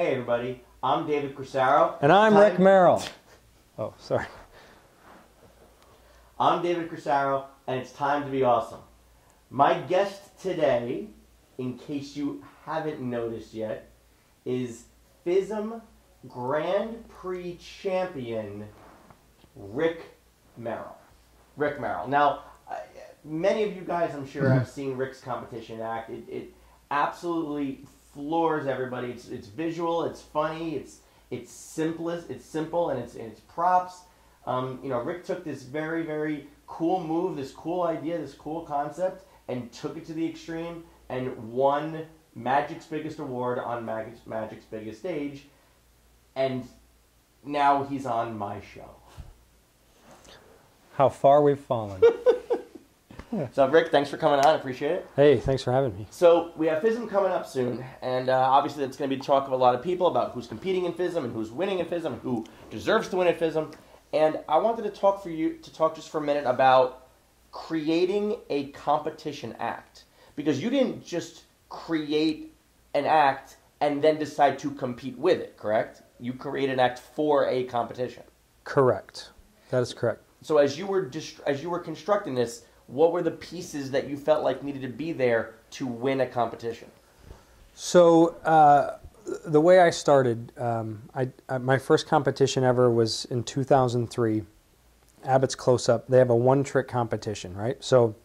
Hey everybody, I'm David Corsaro. And I'm Rick Merrill. Oh, sorry. I'm David Corsaro, and it's time to be awesome. My guest today, in case you haven't noticed yet, is FISM Grand Prix champion Rick Merrill. Rick Merrill. Now, many of you guys, I'm sure, have seen Rick's competition act. It absolutely floors everybody. It's visual. It's funny. It's simplest. It's simple, and it's props. Rick took this very, very cool move, this cool idea, this cool concept, and took it to the extreme and won Magic's biggest award on Magic's biggest stage. And now he's on my show. How far we've fallen. So, Rick, thanks for coming on. I appreciate it. Hey, thanks for having me. So, we have FISM coming up soon, and obviously that's going to be the talk of a lot of people about who's competing in FISM and who's winning in FISM and who deserves to win at FISM. And I wanted to talk just for a minute about creating a competition act. Because you didn't just create an act and then decide to compete with it, correct? You created an act for a competition. Correct. That is correct. So as you were constructing this, what were the pieces that you felt like needed to be there to win a competition? So the way I started, my first competition ever was in 2003, Abbott's Close-Up. They have a one-trick competition, right? So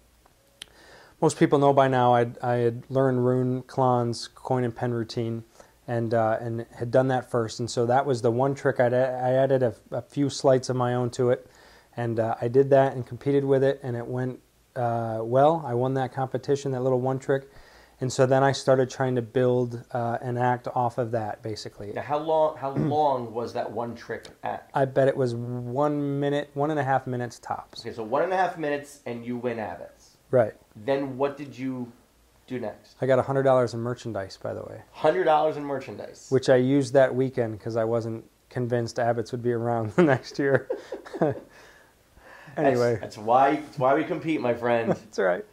most people know by now I had learned Rune Klon's coin and pen routine and had done that first. And so that was the one trick. I added a few sleights of my own to it. And I did that and competed with it, and it went well. I won that competition, that little one trick. And so then I started trying to build an act off of that, basically. Now, how long was that one trick act? I bet it was 1 minute, 1.5 minutes tops. Okay, so 1.5 minutes, and you win Abbott's. Right. Then what did you do next? I got $100 in merchandise, by the way. $100 in merchandise. Which I used that weekend because I wasn't convinced Abbott's would be around the next year. Anyway. That's why we compete, my friend. That's right.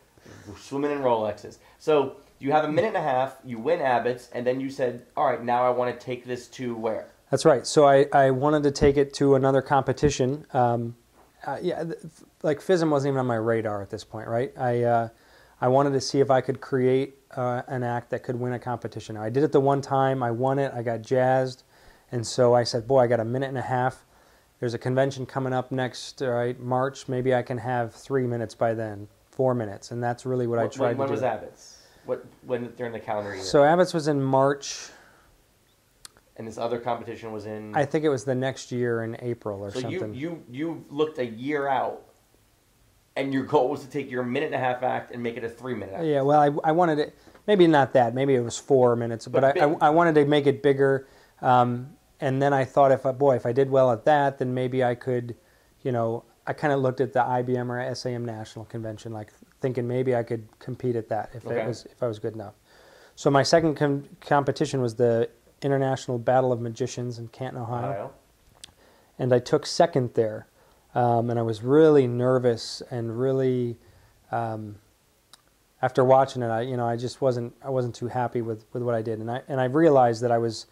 We're swimming in Rolexes. So you have 1.5 minutes, you win Abbott's, and then you said, all right, now I want to take this to where? That's right. So I wanted to take it to another competition. Like FISM wasn't even on my radar at this point, right? I wanted to see if I could create an act that could win a competition. I did it the one time. I won it. I got jazzed. And so I said, boy, I got 1.5 minutes. There's a convention coming up next, March. Maybe I can have 3 minutes by then, 4 minutes. And that's really what I tried to do. When was Abbott's? When during the calendar year? So Abbott's was in March. And this other competition was in? I think it was the next year in April or something. So you looked a year out, and your goal was to take your 1.5 minute act and make it a 3-minute act. Yeah, well, I wanted it, maybe not that, maybe it was 4 minutes, but I wanted to make it bigger. And then I thought, if I did well at that, then maybe I could, I kind of looked at the IBM or SAM National Convention, like thinking maybe I could compete at that if I was good enough. So my second competition was the International Battle of Magicians in Canton, Ohio. And I took second there. And I was really nervous and really, after watching it, I just wasn't too happy with what I did. And I realized that I was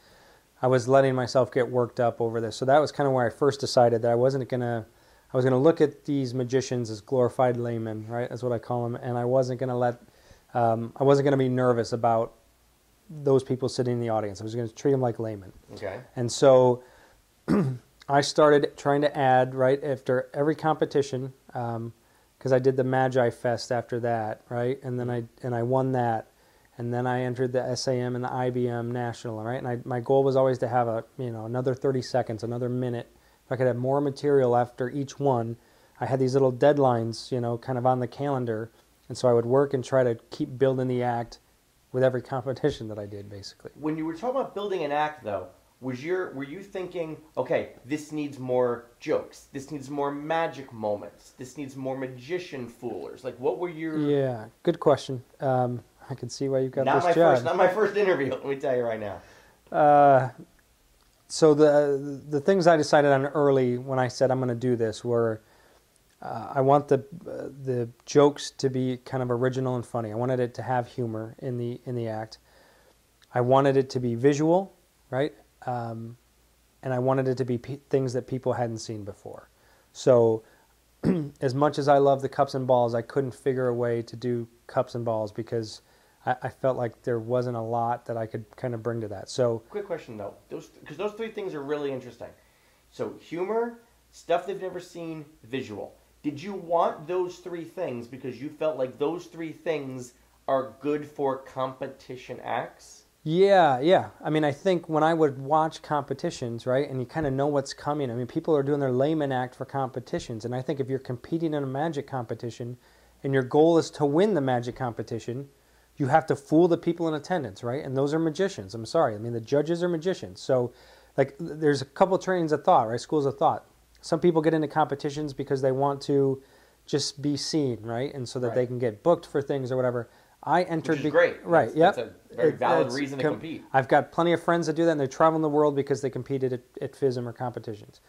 letting myself get worked up over this. So that was kind of where I first decided that I was gonna look at these magicians as glorified laymen, right? That's what I call them. And I wasn't gonna be nervous about those people sitting in the audience. I was gonna treat them like laymen. Okay. And so I started trying to add, right, after every competition, because I did the Magi Fest after that, right? And then I won that. And then I entered the SAM and the IBM National, right? And my goal was always to have another 30 seconds, another minute. If I could have more material after each one, I had these little deadlines, kind of on the calendar. And so I would work and try to keep building the act with every competition that I did, basically. When you were talking about building an act, though, were you thinking, okay, this needs more jokes, this needs more magic moments, this needs more magician foolers? Like, what were your... Yeah, good question. I can see why you got this job. Not my first interview, let me tell you right now. So the things I decided on early when I said I'm going to do this were I want the jokes to be kind of original and funny. I wanted it to have humor in the act. I wanted it to be visual, right? and I wanted it to be things that people hadn't seen before. So as much as I love the cups and balls, I couldn't figure a way to do cups and balls because I felt like there wasn't a lot that I could kind of bring to that. So, quick question though, because those three things are really interesting. So humor, stuff they've never seen, visual. Did you want those three things because you felt like those three things are good for competition acts? yeah. I mean, I think when I would watch competitions, right, and you kind of know what's coming. I mean, people are doing their layman act for competitions, and I think if you're competing in a magic competition and your goal is to win the magic competition, you have to fool the people in attendance, right? And those are magicians. I'm sorry. I mean, the judges are magicians. So, like, there's a couple trains of thought, right? Schools of thought. Some people get into competitions because they want to just be seen, right? And so that Right. they can get booked for things or whatever. I entered... Which is great. Right, yep. That's a very valid reason to compete. I've got plenty of friends that do that, and they're traveling the world because they competed at FISM or competitions.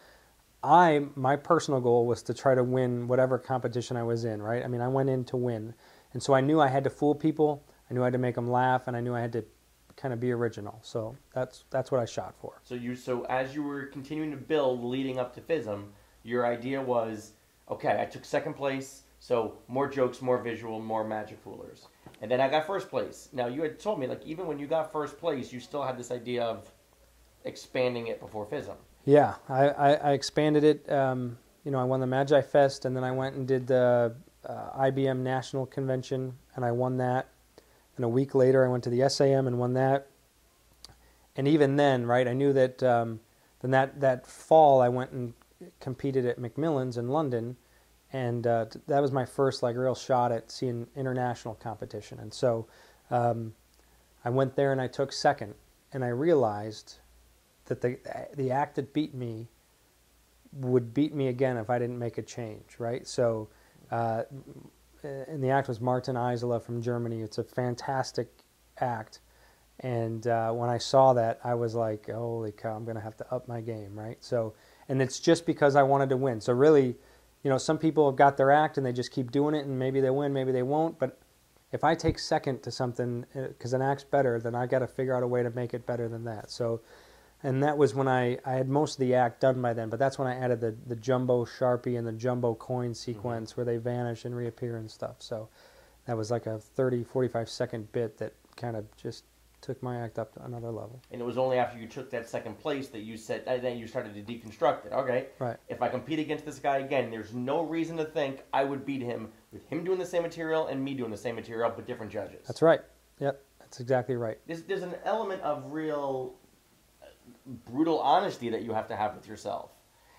My personal goal was to try to win whatever competition I was in, right? I mean, I went in to win. And so I knew I had to fool people, I knew I had to make them laugh, and I knew I had to kind of be original. So that's what I shot for. So as you were continuing to build leading up to FISM, your idea was, okay, I took second place, so more jokes, more visual, more magic foolers. And then I got first place. Now, you had told me, like, even when you got first place, you still had this idea of expanding it before FISM. Yeah, I expanded it. I won the Magi Fest, and then I went and did the IBM National Convention, and I won that. And a week later, I went to the SAM and won that. And even then, right, I knew that then that fall, I went and competed at Macmillan's in London, and that was my first like real shot at seeing international competition. And so I went there and I took second, and I realized that the act that beat me would beat me again if I didn't make a change, right? So, and the act was Martin Isola from Germany. It's a fantastic act, and when I saw that, I was like, holy cow, I'm going to have to up my game, right? So, and it's just because I wanted to win. So really, some people have got their act and they just keep doing it, and maybe they win, maybe they won't, but if I take second to something because an act's better, then I got to figure out a way to make it better than that. So, and that was when I had most of the act done by then, but that's when I added the jumbo Sharpie and the jumbo coin sequence where they vanish and reappear and stuff. So that was like a 30, 45-second bit that kind of just took my act up to another level. And it was only after you took that second place that you said, then you started to deconstruct it. Okay, right. If I compete against this guy again, there's no reason to think I would beat him with him doing the same material and me doing the same material, but different judges. That's right. Yep, that's exactly right. There's an element of real brutal honesty that you have to have with yourself.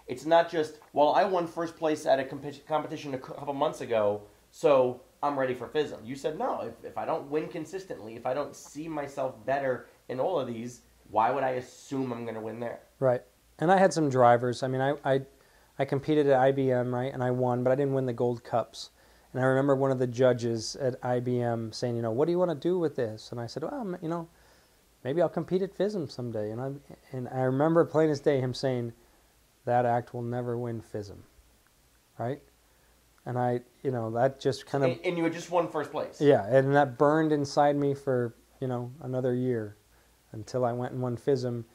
It's not just, well, I won first place at a competition a couple months ago, so I'm ready for FISM. You said, no, if I don't win consistently, if I don't see myself better in all of these, why would I assume I'm going to win there? Right. And I had some drivers. I mean, I competed at IBM, right, and I won, but I didn't win the gold cups. And I remember one of the judges at IBM saying, what do you want to do with this? And I said, well, maybe I'll compete at FISM someday. And I remember plain as day him saying, that act will never win FISM, right? And that just kind of... And you had just won first place. Yeah, and that burned inside me for, another year until I went and won FISM.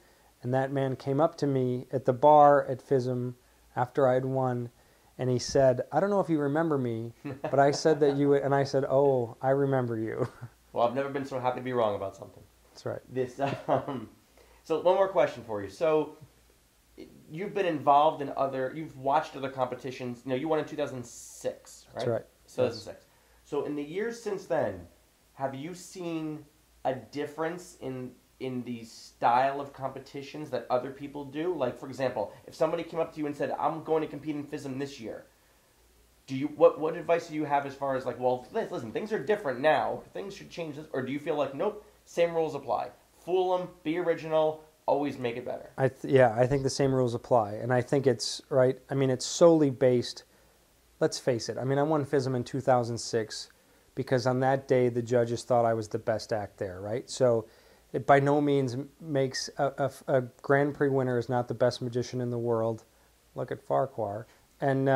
And that man came up to me at the bar at FISM after I had won, and he said, I don't know if you remember me, but I said that you would... And I said, oh, I remember you. Well, I've never been so happy to be wrong about something. That's right. So one more question for you. So you've been involved in you've watched other competitions. You won in 2006, right? That's right. 2006. So in the years since then, have you seen a difference in the style of competitions that other people do? Like, for example, if somebody came up to you and said, I'm going to compete in FISM this year, what advice do you have as far as like, well, listen, things are different now. Things should change this. Or do you feel like, nope, same rules apply. Fool them, be original, always make it better. I think the same rules apply. And I think it's, right, I mean, it's solely based, let's face it. I mean, I won FISM in 2006 because on that day the judges thought I was the best act there, right? So it by no means makes a Grand Prix winner is not the best magician in the world. Look at Farquhar. And,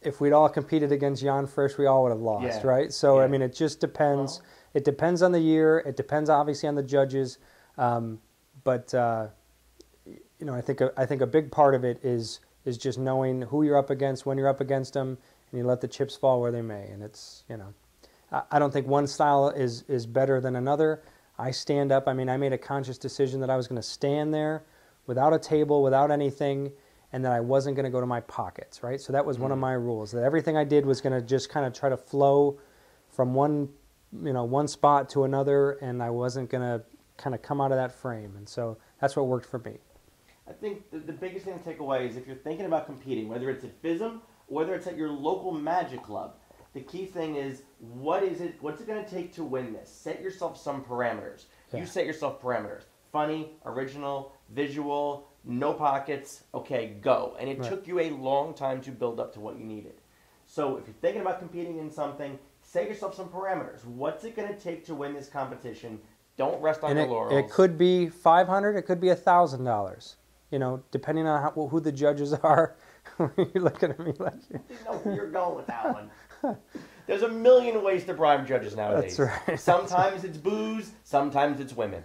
if we'd all competed against Jan Frisch, we all would have lost, Yeah. right? So, Yeah. I mean, it just depends. Well, It depends on the year. It depends, obviously, on the judges. But you know, I think a big part of it is just knowing who you're up against, when you're up against them, and you let the chips fall where they may. And it's, you know, I don't think one style is better than another. I stand up. I mean, I made a conscious decision that I was going to stand there without a table, without anything, and that I wasn't going to go to my pockets, right? So that was one of my rules, that everything I did was going to just kind of try to flow from one spot to another, and I wasn't going to kind of come out of that frame. And so that's what worked for me. I think the biggest thing to take away is if you're thinking about competing, whether it's at FISM, whether it's at your local Magic Club, the key thing is, what's it going to take to win this? Set yourself some parameters. Yeah. You set yourself parameters. Funny, original, visual, no pockets, okay, go. And it took you a long time to build up to what you needed. So if you're thinking about competing in something, set yourself some parameters. What's it going to take to win this competition? Don't rest on your laurels. It could be $500, it could be $1,000. You know, depending on who the judges are. You're looking at me like... I didn't know where you're going with that one. There's a million ways to bribe judges nowadays. That's right. Sometimes it's booze, sometimes it's women.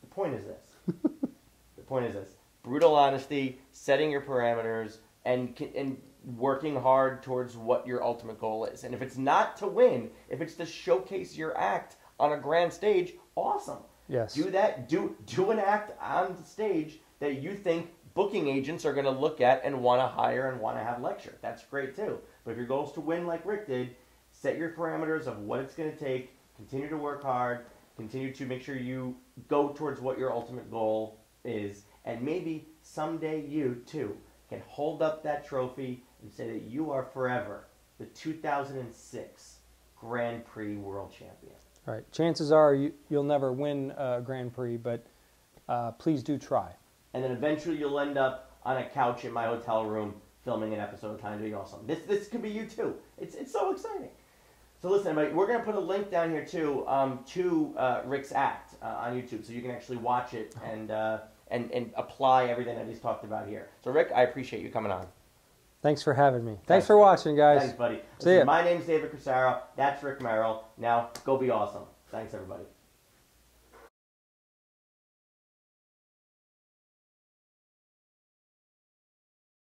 The point is this. Brutal honesty, setting your parameters, and working hard towards what your ultimate goal is. And if it's not to win, if it's to showcase your act on a grand stage, awesome. Yes. Do that. Do an act on the stage that you think booking agents are going to look at and want to hire and want to have lecture. That's great too. But if your goal is to win like Rick did, set your parameters of what it's going to take, continue to work hard, continue to make sure you go towards what your ultimate goal is, and maybe someday you too can hold up that trophy and say that you are forever the 2006 Grand Prix World Champion. Right. Chances are you'll never win a Grand Prix, but please do try. And then eventually you'll end up on a couch in my hotel room filming an episode of Time to Be Awesome. This could be you too. It's so exciting. So listen, everybody, we're going to put a link down here too to Rick's act on YouTube, so you can actually watch it and apply everything that he's talked about here. So Rick, I appreciate you coming on. Thanks for having me. Thanks for watching, guys. Thanks, buddy. See ya. My name's David Corsaro. That's Rick Merrill. Now, go be awesome. Thanks, everybody.